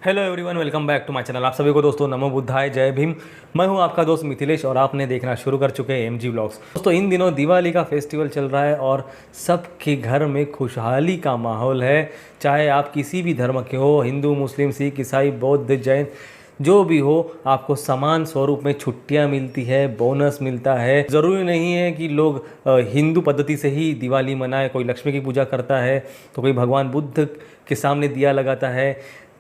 Hello everyone, welcome back to my channel. आप सभी को दोस्तों नमो बुद्धाय, जय भीम। मैं हूं आपका दोस्त मिथिलेश और आपने देखना शुरू कर चुके हैं एमजी व्लॉग्स। दोस्तों इन दिनों दिवाली का फेस्टिवल चल रहा है और सबके घर में खुशहाली का माहौल है। चाहे आप किसी भी धर्म के हो, हिंदू, मुस्लिम, सिख, ईसाई, बौद्ध, जैन, जो भी हो, आपको समान स्वरूप में छुट्टियां मिलती है, बोनस मिलता है। ज़रूरी नहीं है कि लोग हिंदू पद्धति से ही दिवाली मनाए। कोई लक्ष्मी की पूजा करता है तो कोई भगवान बुद्ध के सामने दिया लगाता है,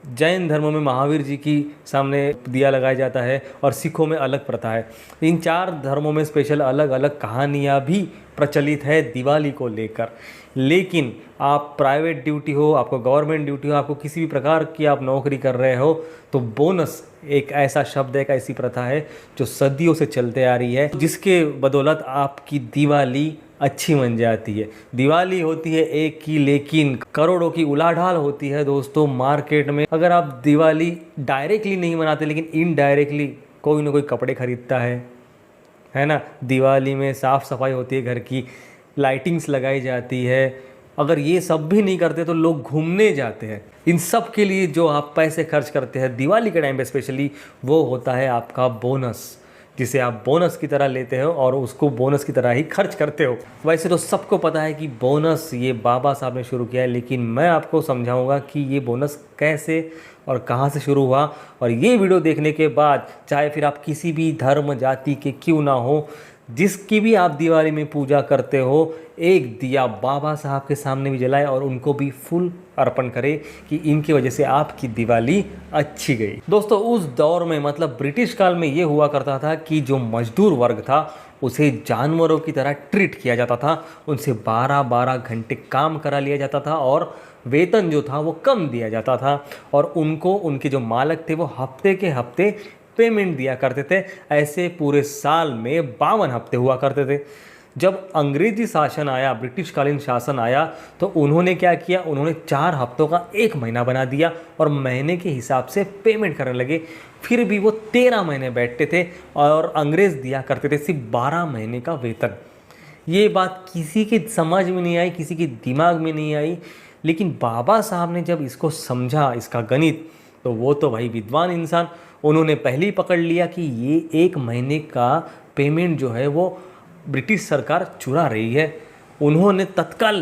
जैन धर्म में महावीर जी की सामने दिया लगाया जाता है और सिखों में अलग प्रथा है। इन चार धर्मों में स्पेशल अलग अलग कहानियाँ भी प्रचलित है दिवाली को लेकर। लेकिन आप प्राइवेट ड्यूटी हो, आपको गवर्नमेंट ड्यूटी हो, आपको किसी भी प्रकार की आप नौकरी कर रहे हो, तो बोनस एक ऐसा शब्द है, एक ऐसी प्रथा है जो सदियों से चलते आ रही है, जिसके बदौलत आपकी दिवाली अच्छी बन जाती है। दिवाली होती है एक की, लेकिन करोड़ों की उलाढाल होती है दोस्तों मार्केट में। अगर आप दिवाली डायरेक्टली नहीं मनाते लेकिन इनडायरेक्टली कोई ना कोई कपड़े खरीदता है ना। दिवाली में साफ़ सफाई होती है घर की, लाइटिंग्स लगाई जाती है। अगर ये सब भी नहीं करते तो लोग घूमने जाते हैं। इन सब के लिए जो आप पैसे खर्च करते हैं दिवाली के टाइम पे स्पेशली, वो होता है आपका बोनस, जिसे आप बोनस की तरह लेते हो और उसको बोनस की तरह ही खर्च करते हो। वैसे तो सबको पता है कि बोनस ये बाबा साहब ने शुरू किया है, लेकिन मैं आपको समझाऊंगा कि ये बोनस कैसे और कहाँ से शुरू हुआ। और ये वीडियो देखने के बाद चाहे फिर आप किसी भी धर्म जाति के क्यों ना हो, जिसकी भी आप दिवाली में पूजा करते हो, एक दिया बाबा साहब के सामने भी जलाए और उनको भी फुल अर्पण करें कि इनकी वजह से आपकी दिवाली अच्छी गई। दोस्तों उस दौर में, मतलब ब्रिटिश काल में, ये हुआ करता था कि जो मजदूर वर्ग था उसे जानवरों की तरह ट्रीट किया जाता था। उनसे 12-12 घंटे काम करा लिया जाता था और वेतन जो था वो कम दिया जाता था। और उनको उनके जो मालिक थे वो हफ्ते के हफ्ते पेमेंट दिया करते थे। ऐसे पूरे साल में 52 हफ्ते हुआ करते थे। जब अंग्रेजी शासन आया, ब्रिटिश कालीन शासन आया, तो उन्होंने क्या किया, उन्होंने 4 हफ्तों का 1 महीना बना दिया और महीने के हिसाब से पेमेंट करने लगे। फिर भी वो 13 महीने बैठते थे और अंग्रेज़ दिया करते थे सिर्फ 12 महीने का वेतन। ये बात किसी के समझ में नहीं आई, किसी के दिमाग में नहीं आई। लेकिन बाबा साहब ने जब इसको समझा, इसका गणित, तो वो तो भाई विद्वान इंसान, उन्होंने पहले ही पकड़ लिया कि ये 1 महीने का पेमेंट जो है वो ब्रिटिश सरकार चुरा रही है। उन्होंने तत्काल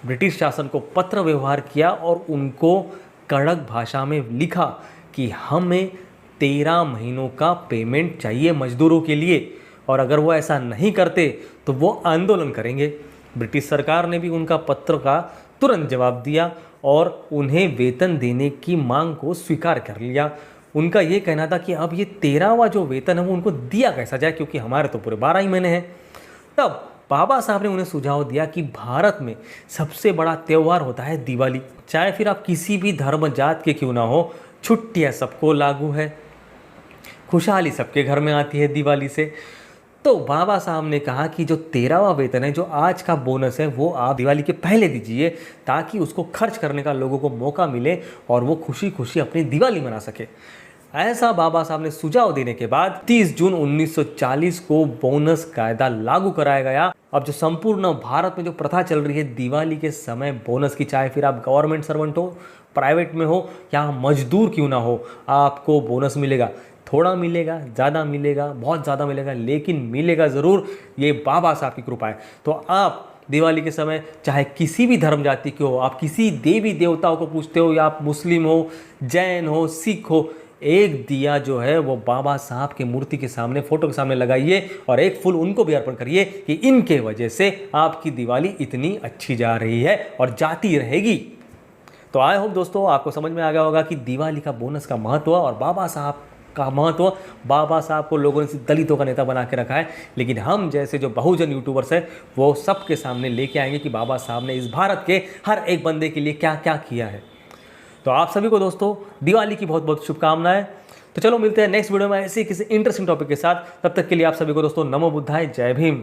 ब्रिटिश शासन को पत्र व्यवहार किया और उनको कड़क भाषा में लिखा कि हमें 13 महीनों का पेमेंट चाहिए मजदूरों के लिए, और अगर वो ऐसा नहीं करते तो वो आंदोलन करेंगे। ब्रिटिश सरकार ने भी उनका पत्र का तुरंत जवाब दिया और उन्हें वेतन देने की मांग को स्वीकार कर लिया। उनका ये कहना था कि अब ये 13वां जो वेतन है वो उनको दिया कैसा जाए, क्योंकि हमारे तो पूरे 12 ही महीने हैं। तब बाबा साहब ने उन्हें सुझाव दिया कि भारत में सबसे बड़ा त्यौहार होता है दिवाली। चाहे फिर आप किसी भी धर्म जात के क्यों ना हो, छुट्टियां सबको लागू है, खुशहाली सबके घर में आती है दिवाली से। तो बाबा साहब ने कहा कि जो 13वां वेतन है, जो आज का बोनस है, वो आप दिवाली के पहले दीजिए ताकि उसको खर्च करने का लोगों को मौका मिले और वो खुशी खुशी अपनी दिवाली मना सके। ऐसा बाबा साहब ने सुझाव देने के बाद 30 जून 1940 को बोनस कायदा लागू कराया गया। अब जो संपूर्ण भारत में जो प्रथा चल रही है दिवाली के समय बोनस की, चाहे फिर आप गवर्नमेंट सर्वेंट हो, प्राइवेट में हो या मजदूर क्यों ना हो, आपको बोनस मिलेगा। थोड़ा मिलेगा, ज़्यादा मिलेगा, बहुत ज़्यादा मिलेगा, लेकिन मिलेगा ज़रूर। ये बाबा साहब की कृपा है। तो आप दिवाली के समय चाहे किसी भी धर्म जाति के हो, आप किसी देवी देवताओं को पूजते हो, या आप मुस्लिम हो, जैन हो, सिख हो, एक दिया जो है वो बाबा साहब की मूर्ति के सामने, फोटो के सामने लगाइए और एक फूल उनको भी अर्पण करिए कि इनके वजह से आपकी दिवाली इतनी अच्छी जा रही है और जाती रहेगी। तो आई होप दोस्तों आपको समझ में आ गया होगा कि दिवाली का बोनस का महत्व और बाबा साहब का महत्व। बाबा साहब को लोगों ने सिर्फ दलितों का नेता बना के रखा है, लेकिन हम जैसे जो बहुजन यूट्यूबर्स हैं वो सबके सामने लेके आएंगे कि बाबा साहब ने इस भारत के हर एक बंदे के लिए क्या क्या किया है। तो आप सभी को दोस्तों दिवाली की बहुत बहुत शुभकामनाएं। तो चलो मिलते हैं नेक्स्ट वीडियो में ऐसे किसी इंटरेस्टिंग टॉपिक के साथ। तब तक के लिए आप सभी को दोस्तों नमो बुद्धाय, जय भीम।